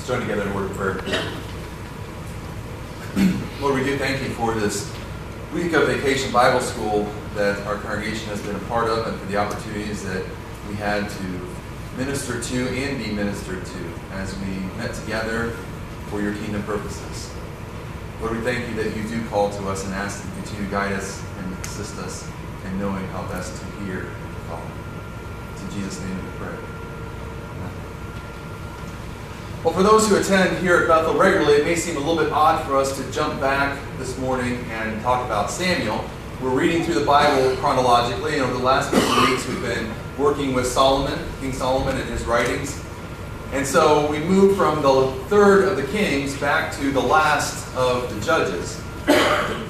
Let's join together in a word of prayer. Lord, we do thank you for this week of Vacation Bible School that our congregation has been a part of, and for the opportunities that we had to minister to and be ministered to as we met together for your kingdom purposes. Lord, we thank you that you do call to us and ask that you continue to guide us and assist us in knowing how best to hear the call. It's in Jesus' name we pray. Well, for those who attend here at Bethel regularly, it may seem a little bit odd for us to jump back this morning and talk about Samuel. We're reading through the Bible chronologically, and over the last couple of weeks we've been working with Solomon, King Solomon, and his writings. And so we moved from the third of the kings back to the last of the judges.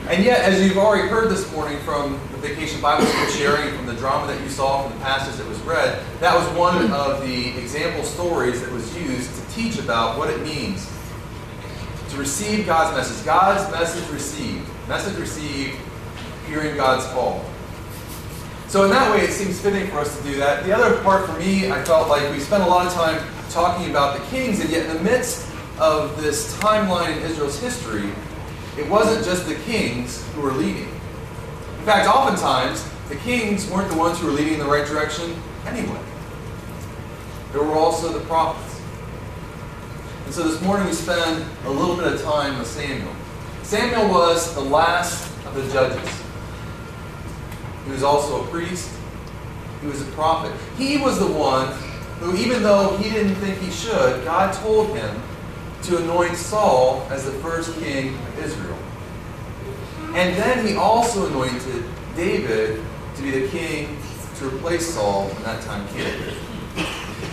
And yet, as you've already heard this morning from the Vacation Bible School sharing, from the drama that you saw, from the passage that was read, that was one of the example stories that was used to teach about what it means to receive God's message. God's message received. Message received, hearing God's call. So in that way, it seems fitting for us to do that. The other part for me, I felt like we spent a lot of time talking about the kings, and yet in the midst of this timeline in Israel's history, it wasn't just the kings who were leading. In fact, oftentimes, the kings weren't the ones who were leading in the right direction anyway. There were also the prophets. And so this morning we spend a little bit of time with Samuel. Samuel was the last of the judges. He was also a priest. He was a prophet. He was the one who, even though he didn't think he should, God told him to anoint Saul as the first king of Israel. And then he also anointed David to be the king to replace Saul when that time came.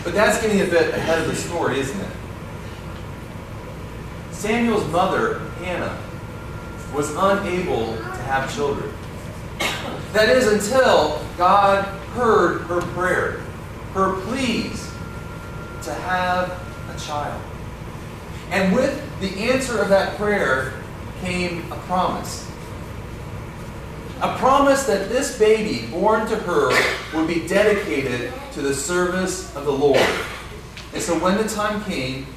But that's getting a bit ahead of the story, isn't it? Samuel's mother, Hannah, was unable to have children. That is, until God heard her prayer, her pleas to have a child. And with the answer of that prayer came a promise. A promise that this baby born to her would be dedicated to the service of the Lord. And so when the time came,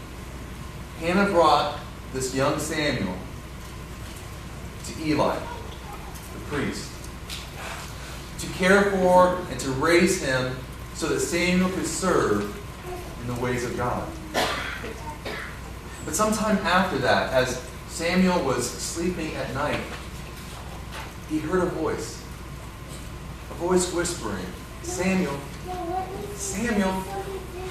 Hannah brought this young Samuel to Eli, the priest, to care for and to raise him so that Samuel could serve in the ways of God. But sometime after that, as Samuel was sleeping at night, he heard a voice whispering, "Samuel, Samuel."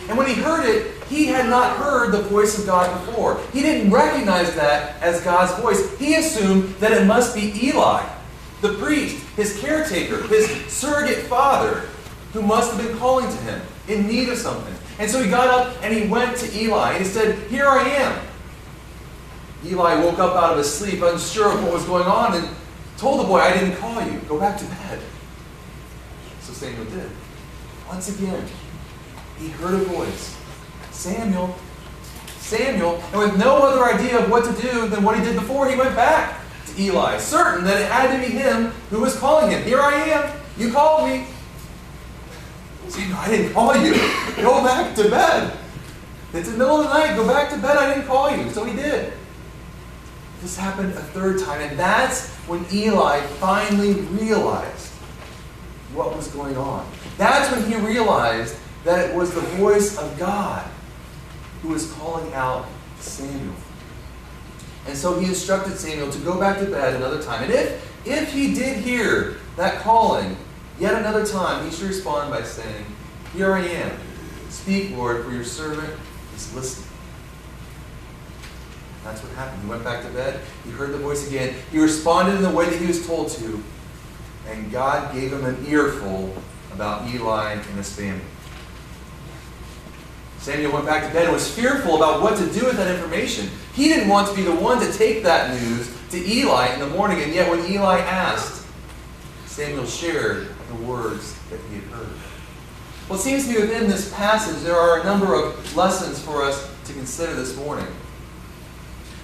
And when he heard it, he had not heard the voice of God before. He didn't recognize that as God's voice. He assumed that it must be Eli, the priest, his caretaker, his surrogate father, who must have been calling to him in need of something. And so he got up and he went to Eli and he said, "Here I am." Eli woke up out of his sleep, unsure of what was going on, and told the boy, "I didn't call you. Go back to bed." So Samuel did. Once again, he heard a voice, "Samuel, Samuel." And with no other idea of what to do than what he did before, he went back to Eli, certain that it had to be him who was calling him. "Here I am. You called me." "Samuel, I didn't call you. Go back to bed. It's the middle of the night. Go back to bed. I didn't call you." So he did. This happened a third time, and that's when Eli finally realized what was going on. That's when he realized that it was the voice of God who was calling out Samuel. And so he instructed Samuel to go back to bed another time. And if he did hear that calling yet another time, he should respond by saying, "Here I am. Speak, Lord, for your servant is listening." That's what happened. He went back to bed. He heard the voice again. He responded in the way that he was told to. And God gave him an earful about Eli and his family. Samuel went back to bed and was fearful about what to do with that information. He didn't want to be the one to take that news to Eli in the morning. And yet when Eli asked, Samuel shared the words that he had heard. Well, it seems to me within this passage there are a number of lessons for us to consider this morning.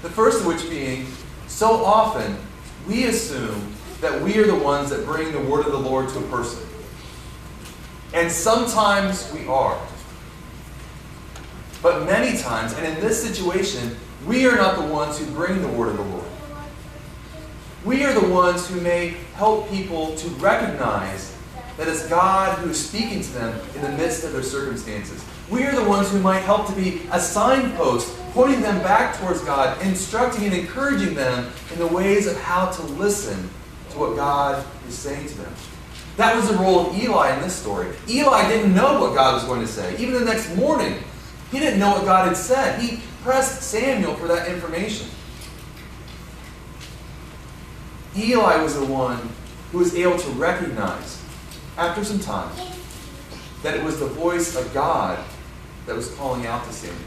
The first of which being, so often we assume that we are the ones that bring the word of the Lord to a person. And sometimes we are. But many times, and in this situation, we are not the ones who bring the word of the Lord. We are the ones who may help people to recognize that it's God who is speaking to them in the midst of their circumstances. We are the ones who might help to be a signpost, pointing them back towards God, instructing and encouraging them in the ways of how to listen to what God is saying to them. That was the role of Eli in this story. Eli didn't know what God was going to say. Even the next morning, he didn't know what God had said. He pressed Samuel for that information. Eli was the one who was able to recognize, after some time, that it was the voice of God that was calling out to Samuel.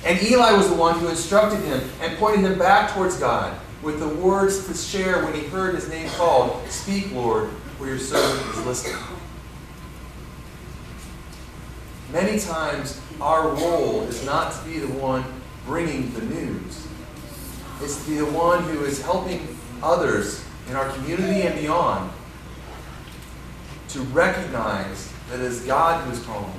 And Eli was the one who instructed him and pointed him back towards God with the words to share when he heard his name called, "Speak, Lord, for your servant is listening." Many times, our role is not to be the one bringing the news. It's to be the one who is helping others in our community and beyond to recognize that it is God who is calling,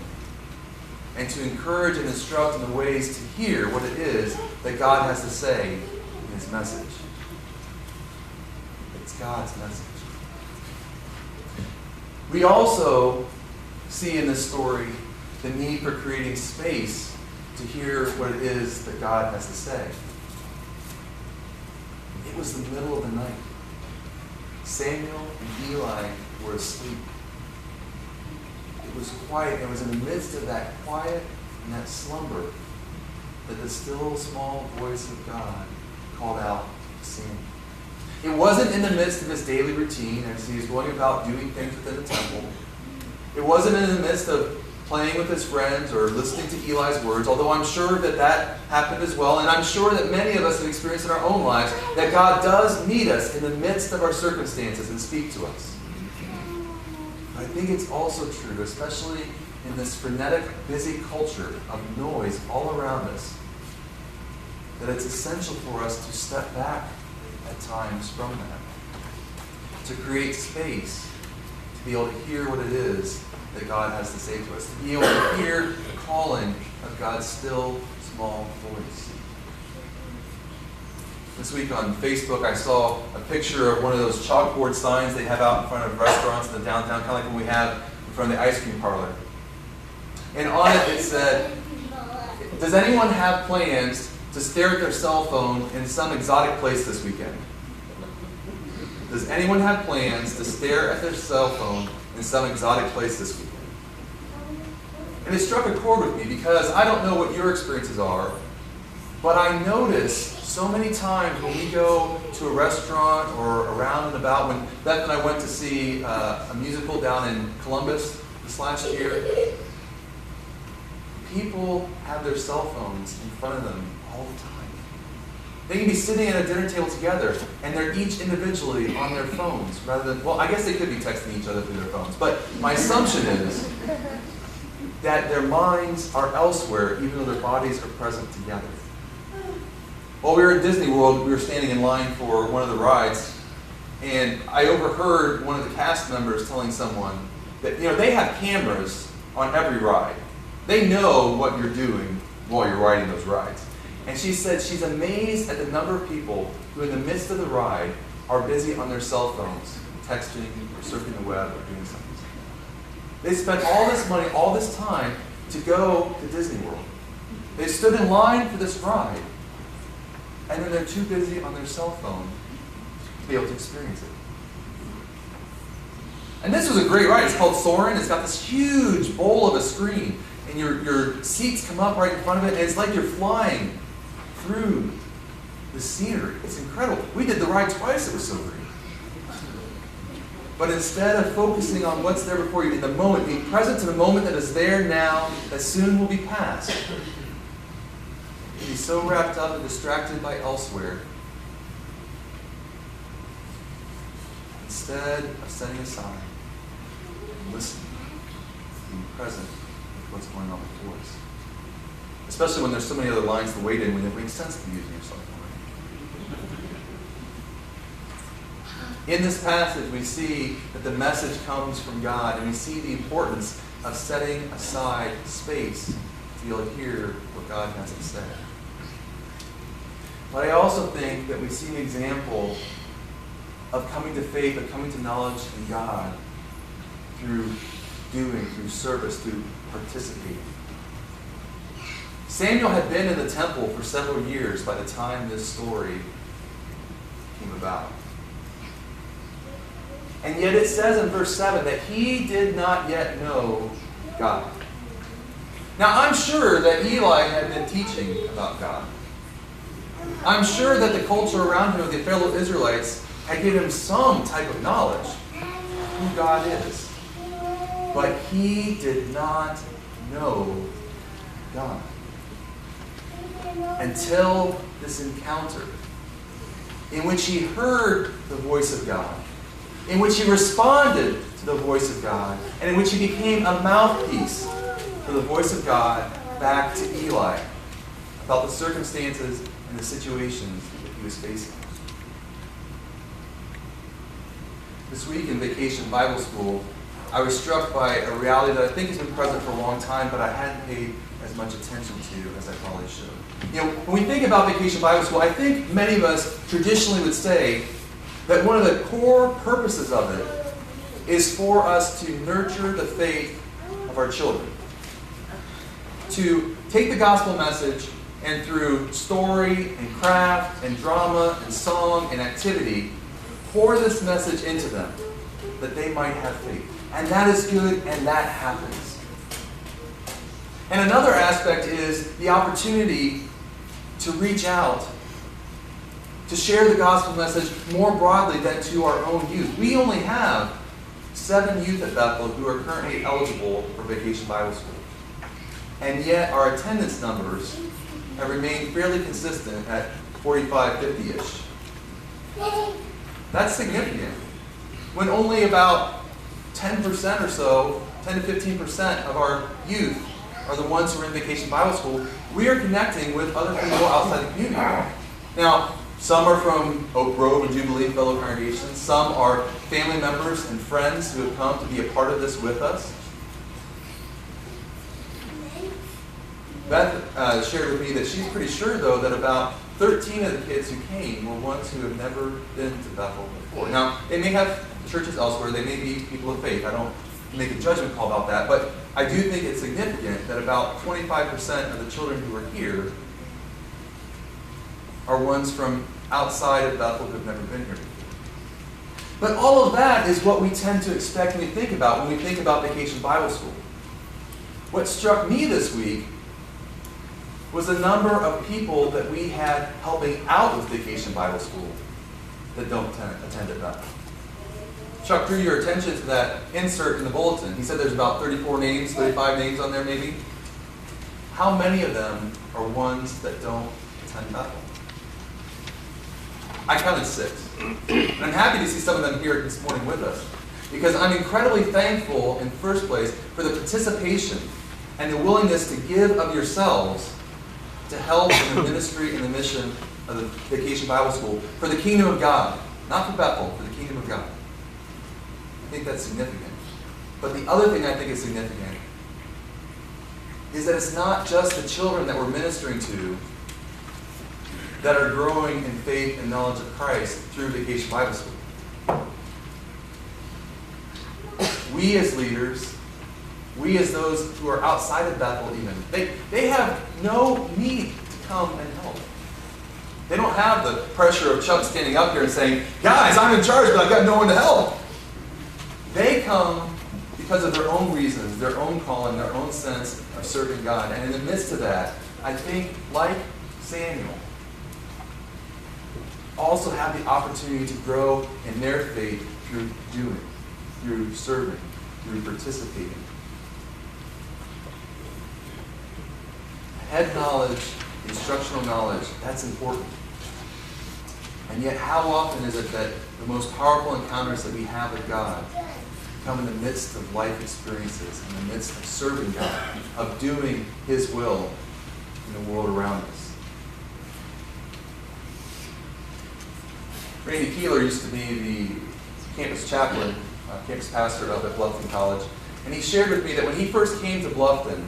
and to encourage and instruct in the ways to hear what it is that God has to say in His message. It's God's message. We also see in this story the need for creating space to hear what it is that God has to say. It was the middle of the night. Samuel and Eli were asleep. It was quiet. It was in the midst of that quiet and that slumber that the still small voice of God called out to Samuel. It wasn't in the midst of his daily routine as he was going about doing things within the temple. It wasn't in the midst of playing with his friends or listening to Eli's words, although I'm sure that happened as well, and I'm sure that many of us have experienced in our own lives that God does meet us in the midst of our circumstances and speak to us. But I think it's also true, especially in this frenetic, busy culture of noise all around us, that it's essential for us to step back at times from that, to create space, to be able to hear what it is that God has to say to us, to be able to hear the calling of God's still, small voice. This week on Facebook, I saw a picture of one of those chalkboard signs they have out in front of restaurants in the downtown, kind of like what we have in front of the ice cream parlor. And on it said, "Does anyone have plans to stare at their cell phone in some exotic place this weekend?" Does anyone have plans to stare at their cell phone in some exotic place this weekend? And it struck a chord with me because I don't know what your experiences are, but I notice so many times when we go to a restaurant or around and about, when Beth and I went to see a musical down in Columbus this last year, people have their cell phones in front of them all the time. They can be sitting at a dinner table together, and they're each individually on their phones, rather than, well, I guess they could be texting each other through their phones, but my assumption is that their minds are elsewhere, even though their bodies are present together. While we were at Disney World, we were standing in line for one of the rides, and I overheard one of the cast members telling someone that, they have cameras on every ride. They know what you're doing while you're riding those rides. And she said she's amazed at the number of people who in the midst of the ride are busy on their cell phones, texting or surfing the web or doing something. They spent all this money, all this time to go to Disney World. They stood in line for this ride, and then they're too busy on their cell phone to be able to experience it. And this was a great ride. It's called Soarin'. It's got this huge bowl of a screen, and your seats come up right in front of it, and it's like you're flying through the scenery. It's incredible. We did the ride twice. It was so great. But instead of focusing on what's there before you in the moment, being present to the moment that is there now, that soon will be past, be so wrapped up and distracted by elsewhere, instead of setting aside and listening, being present with what's going on before us. Especially when there's so many other lines to wait in, when it makes sense to be using your cell phone. In this passage, we see that the message comes from God, and we see the importance of setting aside space to to be able to hear what God has to say. But I also think that we see an example of coming to faith, of coming to knowledge in God through doing, through service, through participating. Samuel had been in the temple for several years by the time this story came about. And yet it says in verse 7 that he did not yet know God. Now I'm sure that Eli had been teaching about God. I'm sure that the culture around him, the fellow Israelites, had given him some type of knowledge who God is. But he did not know God until this encounter in which he heard the voice of God, in which he responded to the voice of God, and in which he became a mouthpiece for the voice of God back to Eli about the circumstances and the situations that he was facing. This week in Vacation Bible School, I was struck by a reality that I think has been present for a long time, but I hadn't paid as much attention to as I probably should. When we think about Vacation Bible School, I think many of us traditionally would say that one of the core purposes of it is for us to nurture the faith of our children. To take the gospel message and through story and craft and drama and song and activity, pour this message into them that they might have faith. And that is good, and that happens. And another aspect is the opportunity to reach out, to share the gospel message more broadly than to our own youth. We only have 7 youth at Bethel who are currently eligible for Vacation Bible School. And yet our attendance numbers have remained fairly consistent at 45, 50-ish. That's significant. When only about 10% or so, 10 to 15% of our youth are the ones who are in Vacation Bible School, we are connecting with other people outside the community. Now, some are from Oak Grove and Jubilee fellow congregations. Some are family members and friends who have come to be a part of this with us. Beth shared with me that she's pretty sure, though, that about 13 of the kids who came were ones who have never been to Bethel before. Now, they may have churches elsewhere. They may be people of faith. I don't make a judgment call about that. But I do think it's significant that about 25% of the children who are here are ones from outside of Bethel who have never been here before. But all of that is what we tend to expect when we think about Vacation Bible School. What struck me this week was the number of people that we had helping out with Vacation Bible School that don't attend at Bethel. Chuck drew your attention to that insert in the bulletin. He said there's about 34 names, 35 names on there maybe. How many of them are ones that don't attend Bethel? I counted 6. And I'm happy to see some of them here this morning with us, because I'm incredibly thankful in first place for the participation and the willingness to give of yourselves to help in the ministry and the mission of the Vacation Bible School for the kingdom of God. Not for Bethel, for the kingdom of God. I think that's significant. But the other thing I think is significant is that it's not just the children that we're ministering to that are growing in faith and knowledge of Christ through Vacation Bible School. We as leaders, we as those who are outside of Bethel even, they have no need to come and help. They don't have the pressure of Chuck standing up here and saying, guys, I'm in charge, but I've got no one to help. They come because of their own reasons, their own calling, their own sense of serving God. And in the midst of that, I think, like Samuel, also have the opportunity to grow in their faith through doing, through serving, through participating. Head knowledge, instructional knowledge, that's important. And yet, how often is it that the most powerful encounters that we have with God come in the midst of life experiences, in the midst of serving God, of doing His will in the world around us? Randy Keeler used to be the campus chaplain, campus pastor up at Bluffton College. And he shared with me that when he first came to Bluffton,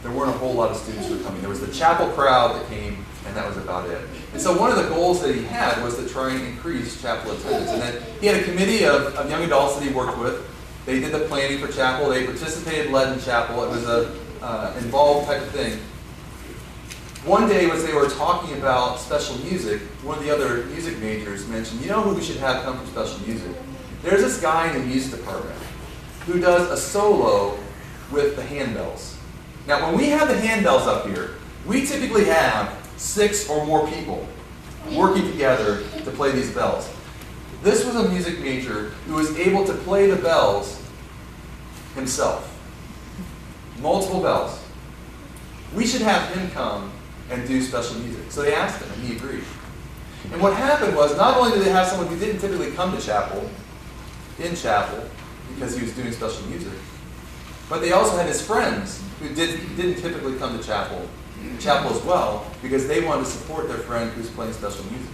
there weren't a whole lot of students who were coming. There was the chapel crowd that came, and that was about it. And so one of the goals that he had was to try and increase chapel attendance. And then he had a committee of young adults that he worked with. They did the planning for chapel. They participated, led in chapel. It was a involved type of thing. One day, as they were talking about special music, one of the other music majors mentioned, you know who we should have come for special music? There's this guy in the music department who does a solo with the handbells. Now, when we have the handbells up here, we typically have 6 or more people working together to play these bells. This was a music major who was able to play the bells himself. Multiple bells. We should have him come and do special music. So they asked him, and he agreed. And what happened was, not only did they have someone who didn't typically come to chapel, in chapel, because he was doing special music, but they also had his friends who didn't typically come to chapel as well, because they wanted to support their friend who's playing special music.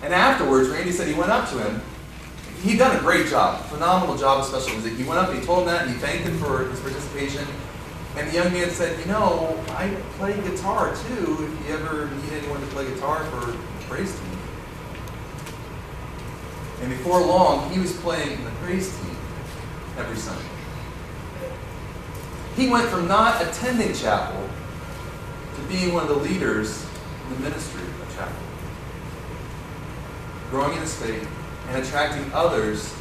And afterwards, Randy said he went up to him. He'd done a great job, phenomenal job of special music. He went up, he told him that, and he thanked him for his participation. And the young man said, you know, I play guitar too, if you ever need anyone to play guitar for the praise team. And before long, he was playing in the praise team every Sunday. He went from not attending chapel to being one of the leaders in the ministry of chapel. Growing in his faith and attracting others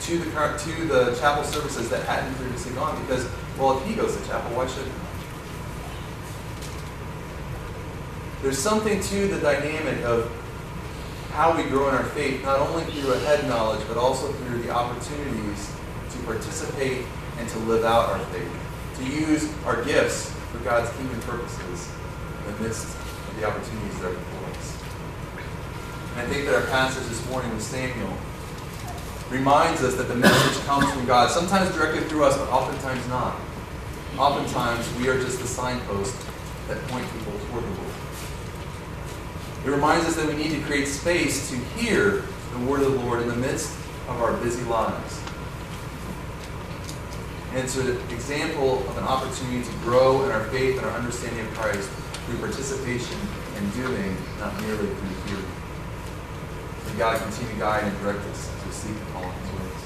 to the chapel services that hadn't previously gone, because, well, if he goes to chapel, why shouldn't he? There's something to the dynamic of how we grow in our faith, not only through a head knowledge, but also through the opportunities to participate and to live out our faith, to use our gifts for God's kingdom purposes in the midst of the opportunities that are before us. And I think that our passage this morning with Samuel reminds us that the message comes from God, sometimes directly through us, but oftentimes not. Oftentimes, we are just the signpost that point people toward the Lord. It reminds us that we need to create space to hear the word of the Lord in the midst of our busy lives. And it's an example of an opportunity to grow in our faith and our understanding of Christ through participation and doing, not merely through hearing. May God continue to guide and direct us to seek and follow His ways.